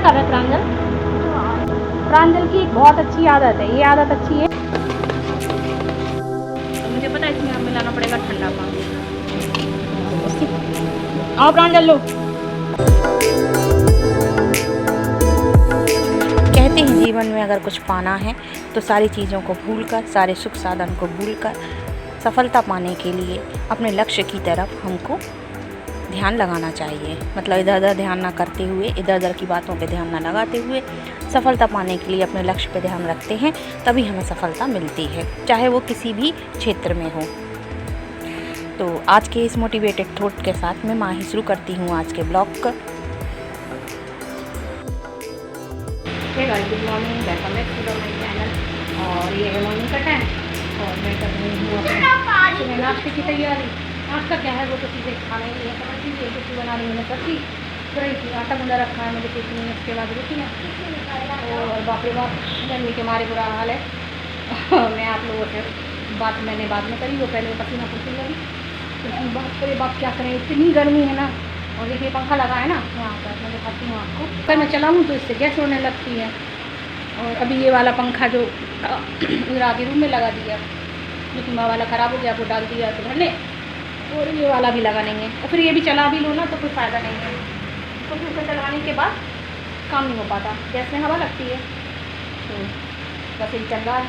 कर रहे प्रांजल? प्रांजल की एक बहुत अच्छी आदत है, ये आदत अच्छी है तो मुझे पता है इसमें हमें लाना पड़ेगा ठंडा पानी। आओ प्रांजल लो। कहते हैं जीवन में अगर कुछ पाना है तो सारी चीज़ों को भूलकर, सारे सुख साधन को भूलकर सफलता पाने के लिए अपने लक्ष्य की तरफ हमको ध्यान लगाना चाहिए। मतलब इधर उधर ध्यान ना करते हुए, इधर उधर की बातों पे ध्यान ना लगाते हुए सफलता पाने के लिए अपने लक्ष्य पे ध्यान रखते हैं, तभी हमें सफलता मिलती है, चाहे वो किसी भी क्षेत्र में हो। तो आज के इस मोटिवेटेड थॉट के साथ मैं माही शुरू करती हूँ आज के ब्लॉग का। Good morning, welcome back to my channel. और ये है मॉर्निंग का टाइम और मैं कर रही हूँ अपने नाश्ते की तैयारी। नाश्ता क्या है वो तो चीज़ें खाने के लिए समझ लीजिए, कुछ बना रही मैंने सब्जी रही थी, आटा गुंदा रखा है मुझे किचन में, उसके बाद रोटी है। और बाप रे बाप गर्मी के मारे बुरा हाल है। मैं आप लोगों से बात मैंने बाद में करी, वो पहले पसीना पसीना लगी क्योंकि बाप रे बाप क्या करें, इतनी गर्मी है ना। और देखिए पंखा लगा है ना यहाँ पर, मैं दिखाती हूँ आपको। अगर मैं चलाऊँ तो इससे गैस होने लगती है। और अभी ये वाला पंखा जो इधर आगे रूम में लगा दिया, लेकिन वह वाला ख़राब हो गया, वो डाल दिया तो भले। और ये वाला भी लगा नहीं है, और फिर ये भी चला भी लो ना तो कोई फ़ायदा नहीं है, तो फिर उसे चलाने के बाद काम नहीं हो पाता, गैस में हवा लगती है। तो बस यही चल रहा है।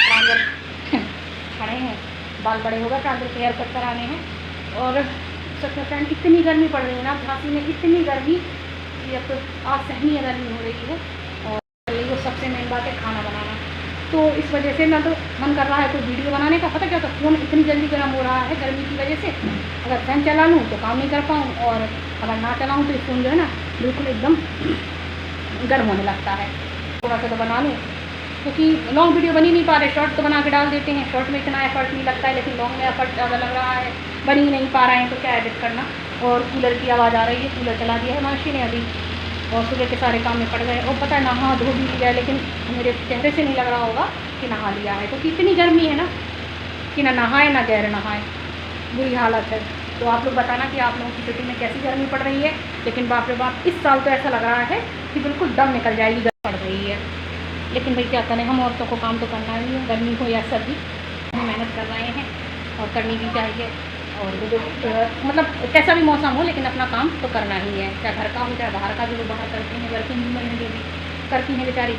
प्रांजल खड़े हैं, बाल बड़े होगा, प्रांजल के हेयर कट कराने हैं। और सबसे फ्रेंड इतनी गर्मी पड़ रही है ना झांसी में, इतनी गर्मी कि अब तो असहनीय गर्मी हो रही है। और वो सबसे मेन बात है खाना बनाना, तो इस वजह से ना तो मन कर रहा है कोई वीडियो बनाने का। पता क्या होता है, फ़ोन इतनी जल्दी गर्म हो रहा है गर्मी की वजह से। अगर फ़ैन चला लूँ तो काम नहीं कर पाऊँ, और अगर ना चलाऊँ तो फ़ोन जो है ना बिल्कुल एकदम गर्म होने लगता है। थोड़ा सा तो बना लूँ क्योंकि लॉन्ग वीडियो बनी नहीं पा रहे, शॉर्ट तो बना के डाल देते हैं। शॉर्ट में इतना एफर्ट नहीं लगता है, लेकिन लॉन्ग में एफर्ट ज़्यादा लग रहा है, बन ही नहीं पा रहे हैं तो क्या एडिट करना। और कूलर की आवाज़ आ रही है, कूलर चला दिया है माशी ने अभी, और सुबह के सारे काम में पड़ गए। और पता है नहा धो भी लिया, लेकिन मेरे चेहरे से नहीं लग रहा होगा कि नहा लिया है, क्योंकि इतनी गर्मी है ना कि ना नहाए ना गैर नहाए, बुरी हालत है। तो आप लोग बताना कि आप लोगों की सिटी में कैसी गर्मी पड़ रही है। लेकिन बाप रे बाप इस साल तो ऐसा लग रहा है कि बिल्कुल दम निकल जाएगी, गर्मी पड़ रही है। लेकिन भाई क्या करें, हम औरतों को काम तो करना ही है, गर्मी हो या सर्दी, हम मेहनत कर रहे हैं और करनी भी चाहिए। और वो जो मतलब कैसा भी मौसम हो, लेकिन अपना काम तो करना ही है, चाहे घर का हो चाहे बाहर का। जो बाहर करती हैं वर्किंग वूमन है, जो भी करती हैं बेचारी,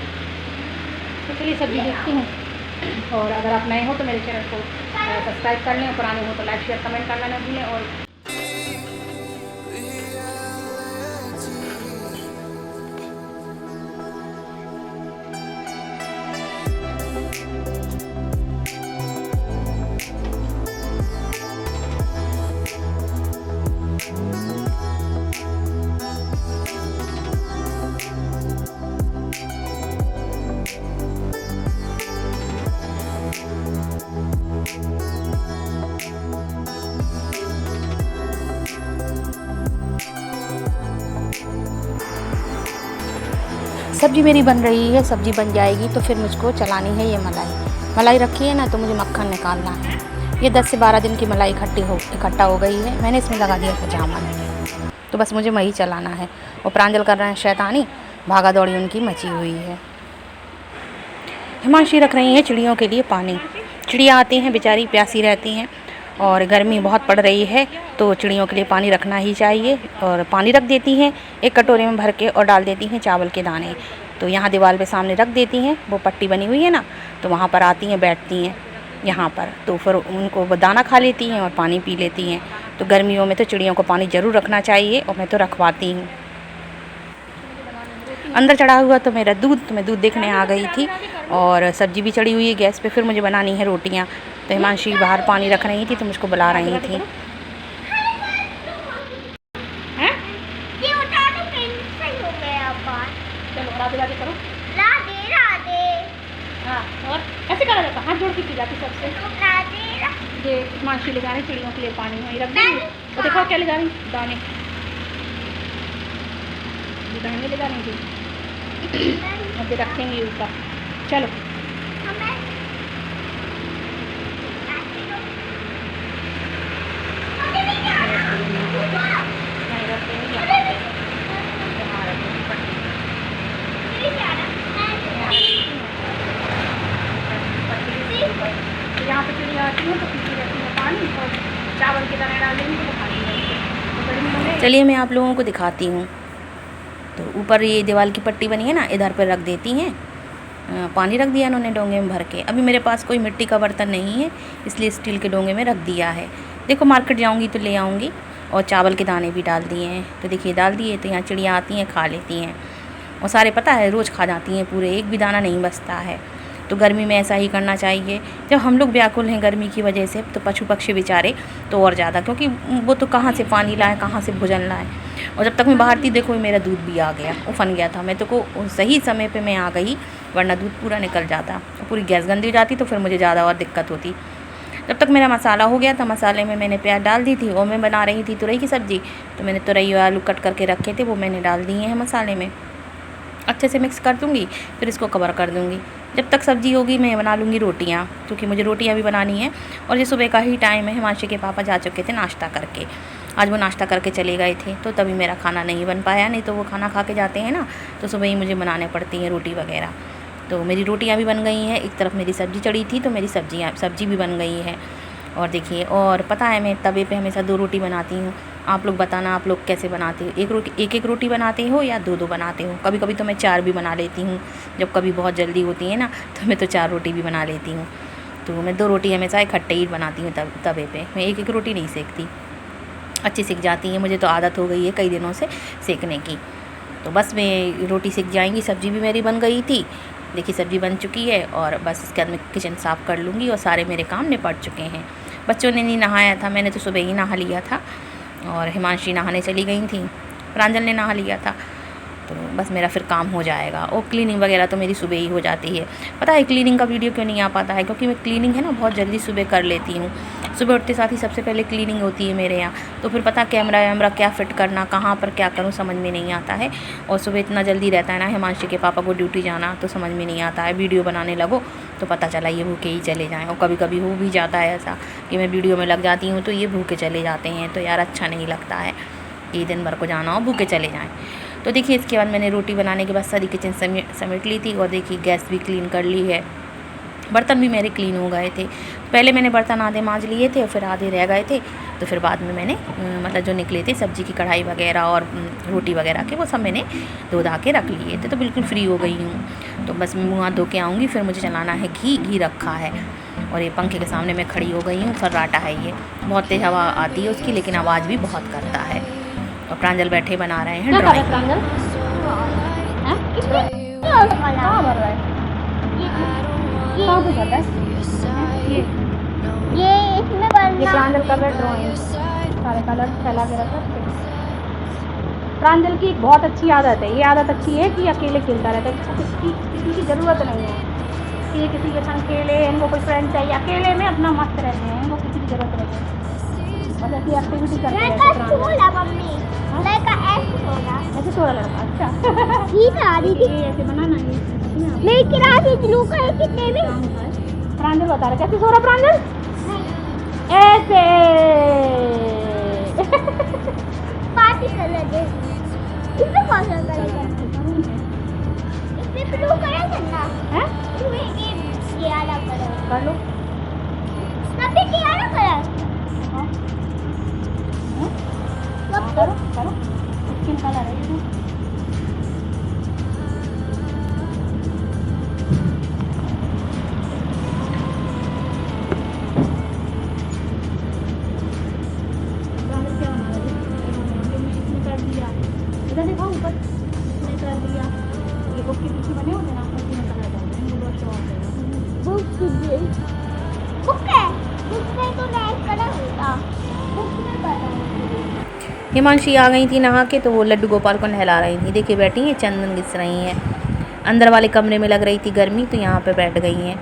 तो चलिए सब्जी देखती हूँ। और अगर आप नए हो तो मेरे चैनल को सब्सक्राइब कर लें, पुराने हो तो लाइक शेयर कमेंट करना ना भूलें। और सब्जी मेरी बन रही है, सब्जी बन जाएगी तो फिर मुझको चलानी है ये मलाई रखी है ना, तो मुझे मक्खन निकालना है। ये 10 से 12 दिन की मलाई इकट्ठा हो गई है, मैंने इसमें लगा दिया था जामुन, तो बस मुझे वही चलाना है। और प्रांजल कर रहे हैं शैतानी, भागा दौड़ी उनकी मची हुई है। हिमांशी रख रही हैं चिड़ियों के लिए पानी। चिड़िया आती हैं बेचारी प्यासी रहती हैं, और गर्मी बहुत पड़ रही है तो चिड़ियों के लिए पानी रखना ही चाहिए। और पानी रख देती हैं एक कटोरे में भर के, और डाल देती हैं चावल के दाने। तो यहाँ दीवार पे सामने रख देती हैं, वो पट्टी बनी हुई है ना, तो वहाँ पर आती हैं बैठती हैं यहाँ पर, तो फिर उनको वो दाना खा लेती हैं और पानी पी लेती हैं। तो गर्मियों में तो चिड़ियों को पानी ज़रूर रखना चाहिए, और मैं तो रखवाती हूँ। अंदर चढ़ा हुआ तो मेरा दूध, तो मैं दूध देखने आ गई थी। और सब्जी भी चढ़ी हुई है गैस पे, फिर मुझे बनानी है रोटियाँ। तो हिमांशी बाहर पानी रख रही थी तो मुझको बुला रही थी। करो हाँ, और ऐसे करा जाता, हाथ जोड़ के पी जाती सबसे। ये माशी ले जा रही चिड़ियों के लिए पानी वहीं रख देंगे। और देखो क्या ले जा रही, दाने ले जा रही थी, अब रखेंगे ऊपर। चलो चावल की दाना डाल देंगे तो खा लेंगे। तो गर्मी में चलिए मैं आप लोगों को दिखाती हूँ। तो ऊपर ये दीवार की पट्टी बनी है ना, इधर पर रख देती हैं। पानी रख दिया इन्होंने डोंगे में भर के। अभी मेरे पास कोई मिट्टी का बर्तन नहीं है, इसलिए स्टील के डोंगे में रख दिया है। देखो मार्केट जाऊंगी तो ले आऊँगी। और चावल के दाने भी डाल दिए हैं। तो देखिए डाल दिए तो यहाँ चिड़िया आती हैं, खा लेती हैं। और सारे पता है रोज़ खा जाती हैं पूरे, एक भी दाना नहीं बचता है। तो गर्मी में ऐसा ही करना चाहिए। जब हम लोग व्याकुल हैं गर्मी की वजह से, तो पशु पक्षी बेचारे तो और ज़्यादा, क्योंकि वो तो कहाँ से पानी लाए, कहाँ से भोजन लाए। और जब तक मैं बाहर थी देखो मेरा दूध भी आ गया, उफन गया था। मैं तो को सही समय पे मैं आ गई, वरना दूध पूरा निकल जाता, पूरी गैस गंदी हो जाती, तो फिर मुझे ज़्यादा और दिक्कत होती। जब तक मेरा मसाला हो गया था, मसाले में मैंने प्याज डाल दी थी और मैं बना रही थी तुरई की सब्ज़ी। तो मैंने तुरई और आलू कट करके रखे थे, वो मैंने डाल दिए हैं मसाले में। अच्छे से मिक्स कर दूँगी, फिर इसको कवर कर दूँगी। जब तक सब्ज़ी होगी मैं बना लूँगी रोटियाँ, क्योंकि मुझे रोटियाँ भी बनानी है। और ये सुबह का ही टाइम है, हिमांशी के पापा जा चुके थे नाश्ता करके। आज वो नाश्ता करके चले गए थे, तो तभी मेरा खाना नहीं बन पाया। नहीं तो वो खाना खा के जाते हैं ना, तो सुबह ही मुझे बनाने पड़ती हैं रोटी वगैरह। तो मेरी रोटियाँ भी बन गई हैं। एक तरफ मेरी सब्ज़ी चढ़ी थी, तो मेरी सब्ज़ी भी बन गई है। और देखिए, और पता है मैं तवे पे हमेशा 2 रोटी बनाती हूँ। आप लोग बताना आप लोग कैसे बनाते हो, एक रोटी बनाते हो या 2 बनाते हो। कभी कभी तो मैं 4 भी बना लेती हूँ, जब कभी बहुत जल्दी होती है ना, तो मैं तो 4 रोटी भी बना लेती हूँ। तो मैं 2 रोटी हमेशा इकट्ठे ही बनाती हूँ तवे पे। मैं एक रोटी नहीं सेकती, अच्छी सीख जाती है। मुझे तो आदत हो गई है कई दिनों से सेकने की। तो बस मैं रोटी सीख जाएंगी। सब्ज़ी भी मेरी बन गई थी, देखिए सब्ज़ी बन चुकी है। और बस इसके बाद मैं किचन साफ़ कर लूँगी और सारे मेरे काम निपट चुके हैं। बच्चों ने नहीं नहाया था, मैंने तो सुबह ही नहा लिया था। और हिमांशी नहाने चली गई थी, प्रांजल ने नहा लिया था। तो बस मेरा फिर काम हो जाएगा। और क्लीनिंग वगैरह तो मेरी सुबह ही हो जाती है। पता है क्लीनिंग का वीडियो क्यों नहीं आ पाता है, क्योंकि मैं क्लीनिंग है ना बहुत जल्दी सुबह कर लेती हूँ। सुबह उठते साथ ही सबसे पहले क्लीनिंग होती है मेरे यहाँ। तो फिर पता कैमरा वैमरा क्या फ़िट करना, कहाँ पर क्या करूँ, समझ में नहीं आता है। और सुबह इतना जल्दी रहता है ना हिमांशी के पापा को ड्यूटी जाना, तो समझ में नहीं आता है। वीडियो बनाने लगो तो पता चला ये भूखे ही चले जाएँ। और कभी कभी हो भी जाता है ऐसा कि मैं वीडियो में लग जाती हूँ तो ये भूखे चले जाते हैं। तो यार अच्छा नहीं लगता है कि दिन भर को जाना हो भूखे चले जाएँ। तो देखिए इसके बाद मैंने रोटी बनाने के बाद सारी किचन समेट ली थी। और देखिए गैस भी क्लीन कर ली है, बर्तन भी मेरे क्लीन हो गए थे। पहले मैंने बर्तन आधे मांज लिए थे और फिर आधे रह गए थे। तो फिर बाद में मैंने मतलब जो निकले थे सब्ज़ी की कढ़ाई वगैरह और रोटी वगैरह के, वो सब मैंने धो धा के रख लिए थे। तो बिल्कुल फ्री हो गई हूँ। तो बस मुँह हाथ धो के आऊँगी, फिर मुझे चलाना है घी रखा है। और ये पंखे के सामने मैं खड़ी हो गई हूँ। फर्राटा है ये, बहुत तेज़ हवा आती है उसकी, लेकिन आवाज़ भी बहुत करता है। और प्रांजल बैठे बना रहे हैं ड्राइंग। ये इसमें प्रांजल कर रहा है ड्राइंग, सारे कलर फैला के रखा। प्रांजल की एक बहुत अच्छी आदत है, ये आदत अच्छी है कि अकेले खेलता रहता है। किसी की ज़रूरत नहीं है कि ये किसी के संग खेले, इनको कोई फ्रेंड चाहिए। अकेले में अपना मस्त रहते हैं, इनको किसी की ज़रूरत नहीं है। बस ऐसी एक्टिविटी करते हैं। ऐसे सोरा लड़का, अच्छा ठीक है। आदि ऐसे बनाना है, लेकिन आदि ब्लू कलर कितने में प्रांजल बता रहा कैसे सो रहा प्रांजल, ऐसे पार्टी कर लेते। इसमें कौन सा कलर इसमें ब्लू कलर करना है, ये वाला कलर कर लो। तब ये वाला कलर करो स्किन कलर है इसमें। इधर देखो ऊपर इसने कर दिया, ये बुक के पीछे बने होते ना, उसमें कलर डालते हैं, वो शो होता है। बुक में तो रेड कलर होता, बुक में पता है। हिमांशी आ गई थी नहा के, तो वो लड्डू गोपाल को नहला रही थी। देखिए बैठी हैं, चंदन घिस रही हैं। अंदर वाले कमरे में लग रही थी गर्मी, तो यहाँ पे बैठ गई हैं।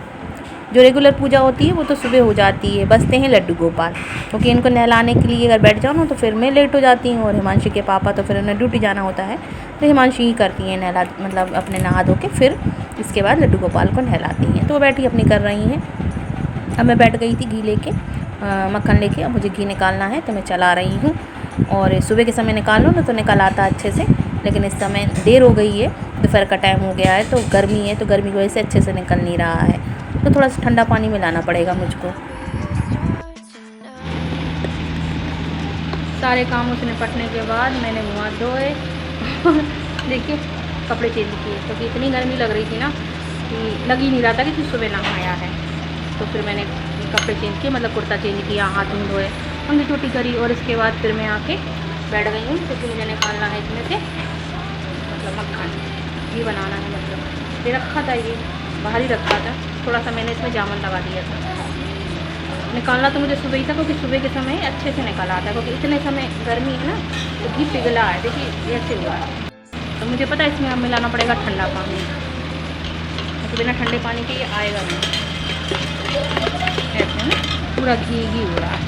जो रेगुलर पूजा होती है वो तो सुबह हो जाती है, बसते हैं लड्डू गोपाल, क्योंकि इनको नहलाने के लिए अगर बैठ जाओ ना तो फिर मैं लेट हो जाती हूँ। और हिमांशी के पापा तो फिर उन्हें ड्यूटी जाना होता है, तो हिमांशी ही करती हैं नहला, मतलब अपने नहा धो के फिर इसके बाद लड्डू गोपाल को नहलाती हैं। तो वो बैठी अपनी कर रही हैं। अब मैं बैठ गई थी घी लेके, मक्खन लेके। अब मुझे घी निकालना है तो मैं चला रही हूँ। और सुबह के समय निकाल लो ना तो निकल आता अच्छे से, लेकिन इस समय देर हो गई है, दोपहर का टाइम हो गया है, तो गर्मी है, तो गर्मी की वजह से अच्छे से निकल नहीं रहा है। तो थोड़ा सा ठंडा पानी मिलाना पड़ेगा मुझको। सारे काम उसने निपटने के बाद मैंने मुँह धोए देखिए कपड़े चेंज किए, क्योंकि इतनी गर्मी लग रही थी ना कि लग ही नहीं रहा था कि तू सुबह नहाया है। तो फिर मैंने कपड़े चेंज किए, मतलब कुर्ता चेंज किया, हाथ मुँह धोए, उंगली छोटी करी, और इसके बाद फिर मैं आके बैठ गई हूँ, क्योंकि मुझे निकालना है इसमें से मतलब मक्खन, ये बनाना है। मतलब ये रखा था, ये बाहर ही रखा था, थोड़ा सा मैंने इसमें जामुन लगा दिया था। निकालना तो मुझे सुबह ही था, क्योंकि सुबह के समय अच्छे से निकाला आता है, क्योंकि इतने समय गर्मी है ना तो घी पिघला है, देखिए ऐसे हुआ है। तो मुझे पता है इसमें अब मिलाना पड़ेगा ठंडा पानी, तो बिना ठंडे पानी के ये आएगा नहीं। ऐसे ना पूरा घी हो रहा है।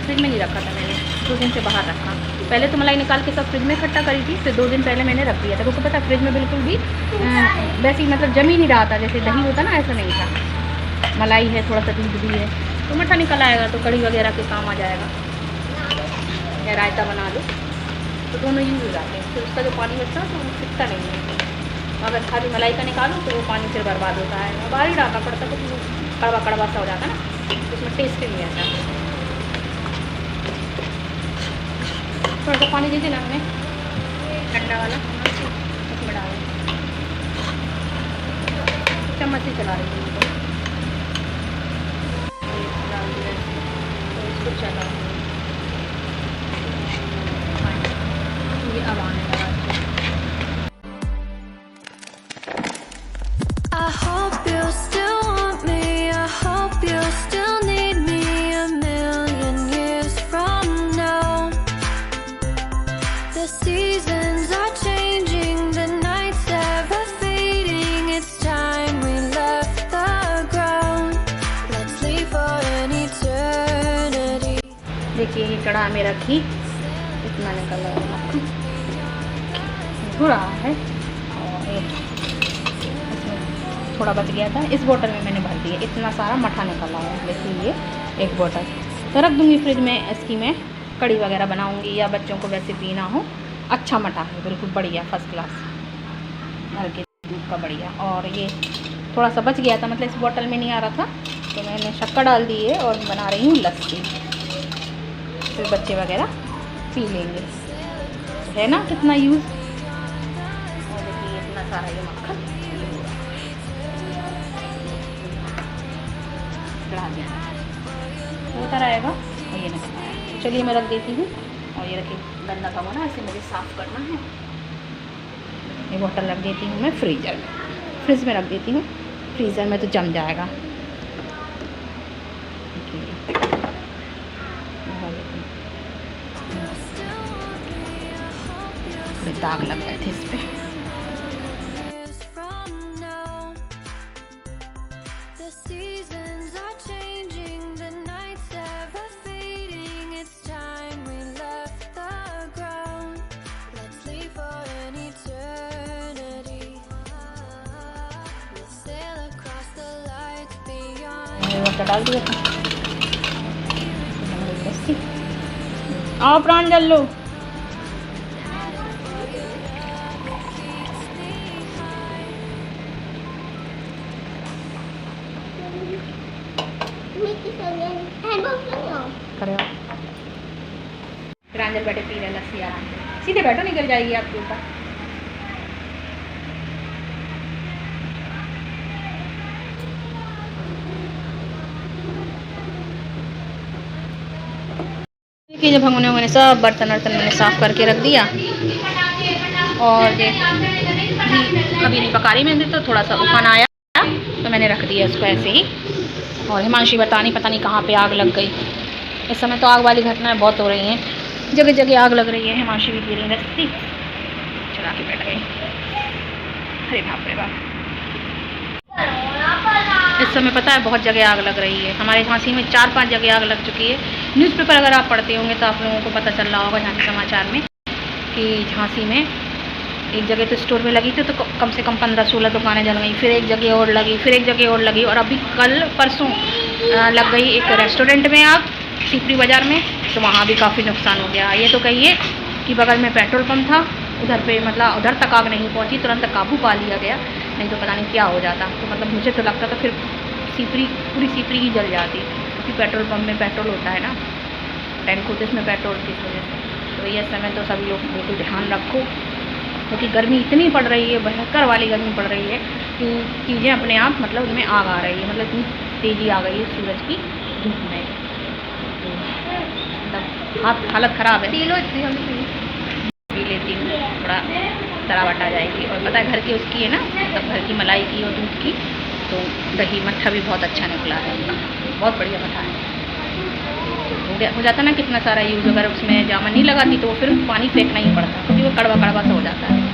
फ्रिज में नहीं रखा था मैंने, 2 दिन से बाहर रखा। पहले तो मलाई निकाल के सब फ्रिज में इकट्ठा करी थी, फिर 2 दिन पहले मैंने रख दिया था, क्योंकि पता फ्रिज में बिल्कुल भी वैसे ही मतलब जम ही नहीं रहा था, जैसे दही होता ना ऐसा नहीं था। मलाई है, थोड़ा सा दूध भी है, तो मठा निकल आएगा तो कड़ी वगैरह के काम आ जाएगा, या रायता बना लो, तो दोनों यूज़ हो जाते हैं। फिर उसका जो पानी बचता है तो वो सिकता नहीं है। अगर खाली मलाई का निकालो तो वो पानी फिर बर्बाद होता है, बाहर ही डालना पड़ता है, तो कड़वा कड़वा सा हो जाता है ना, उसमें टेस्ट नहीं आता। थोड़ा सा पानी दीजिए ना हमें, ठंडा वाला, उसमें डाल चम्मच से चला रही हूँ, डाल दिया तो इसको चला, ये अब आने लगा। I hope you still want me, I hope you still need me 1,000,000 years from now. The seasons are changing, the nights ever fading, it's time we left the ground. Let's leave for an eternity. देखिए ये कढ़ा में रखी, इतना निकल रहा हो रहा है, और इसमें थोड़ा बच गया था, इस बोतल में मैंने भर दिया, इतना सारा मठा निकला है। देखिए ये एक बोतल तो रख दूँगी फ्रिज में, इसकी मैं कड़ी वगैरह बनाऊँगी, या बच्चों को वैसे पीना हो। अच्छा मठा है, बिल्कुल बढ़िया, फर्स्ट क्लास, घर के दूध का बढ़िया। और ये थोड़ा सा बच गया था, मतलब इस बोतल में नहीं आ रहा था, तो मैंने शक्कर डाल दी है और बना रही हूँ लस्सी, फिर बच्चे वगैरह पी लेंगे, है ना कितना यूज़। और देखिए इतना सारा ये मक्खन चढ़ा दिया, होता रहेगा, और ये निकल आया। चलिए मैं रख देती हूँ, और ये रखिए गंदा का बना, इसे मुझे साफ़ करना है। ये बोतल रख देती हूँ मैं फ्रीज़र में, फ्रिज में रख देती हूँ, फ्रीज़र में तो जम जाएगा। दाग लग गए थे इस पे। Years from now. The seasons are changing, the nights ever fading, it's time we left the ground. Let's leave for an eternity. We'll sail across the lights beyond. डाल दिया था, आओ प्रांजल लो। प्रांजल बैठे पी रहे लस्सी आराम से, सीधे बैठो, निकल जाएगी आपके ऊपर। देखिए जब हमने सब बर्तन वर्तन मैंने साफ़ करके रख दिया, और ये अभी नहीं पका रही मैंने, तो थोड़ा सा उफान आया तो मैंने रख दिया इसको ऐसे ही। और हिमांशी पता नहीं कहाँ पे आग लग गई। इस समय तो आग वाली घटनाएं बहुत हो रही हैं, जगह जगह आग लग रही है। हिमांशी भी पी रही रस्ती चला के बैठ गई। अरे बाप रे बाप, इस समय पता है बहुत जगह आग लग रही है। हमारे झांसी में 4-5 जगह आग लग चुकी है। न्यूज़पेपर अगर आप पढ़ते होंगे तो आप लोगों को पता चल रहा होगा झांसी समाचार में कि झांसी में एक जगह तो स्टोर में लगी थी तो कम से कम 15-16 दुकानें जल गई, फिर एक जगह और लगी, फिर एक जगह और लगी, और अभी कल परसों लग गई एक रेस्टोरेंट में आग सीपरी बाज़ार में, तो वहाँ भी काफ़ी नुकसान हो गया। ये तो कहिए कि बगल में पेट्रोल पंप था, उधर पे मतलब उधर तक आग नहीं पहुँची, तुरंत काबू पा लिया गया, नहीं तो पता नहीं क्या हो जाता। तो मतलब मुझे तो लगता था फिर पूरी सीपरी ही जल जाती, क्योंकि पेट्रोल पंप में पेट्रोल होता है ना, टैंक होते इसमें पेट्रोल की इस वजह से। तो ये समय तो सभी लोग बिल्कुल ध्यान रखो, क्योंकि गर्मी इतनी पड़ रही है, भयंकर वाली गर्मी पड़ रही है कि चीज़ें अपने आप मतलब उनमें आग आ रही है, मतलब इतनी तेज़ी आ गई है सूरज की धूप में, तो मतलब हालत ख़राब है। पी लेती हूँ, थोड़ा तरावट आ जाएगी। और पता है घर की उसकी है ना, मतलब घर की मलाई की और दूध की, तो दही मट्ठा भी बहुत अच्छा निकला है, बहुत बढ़िया मट्ठा है। हो जाता ना कितना सारा यूज़, अगर उसमें जामन नहीं लगाती तो फिर पानी फेंकना ही पड़ता, क्योंकि वो कड़वा कड़वा सा हो जाता है।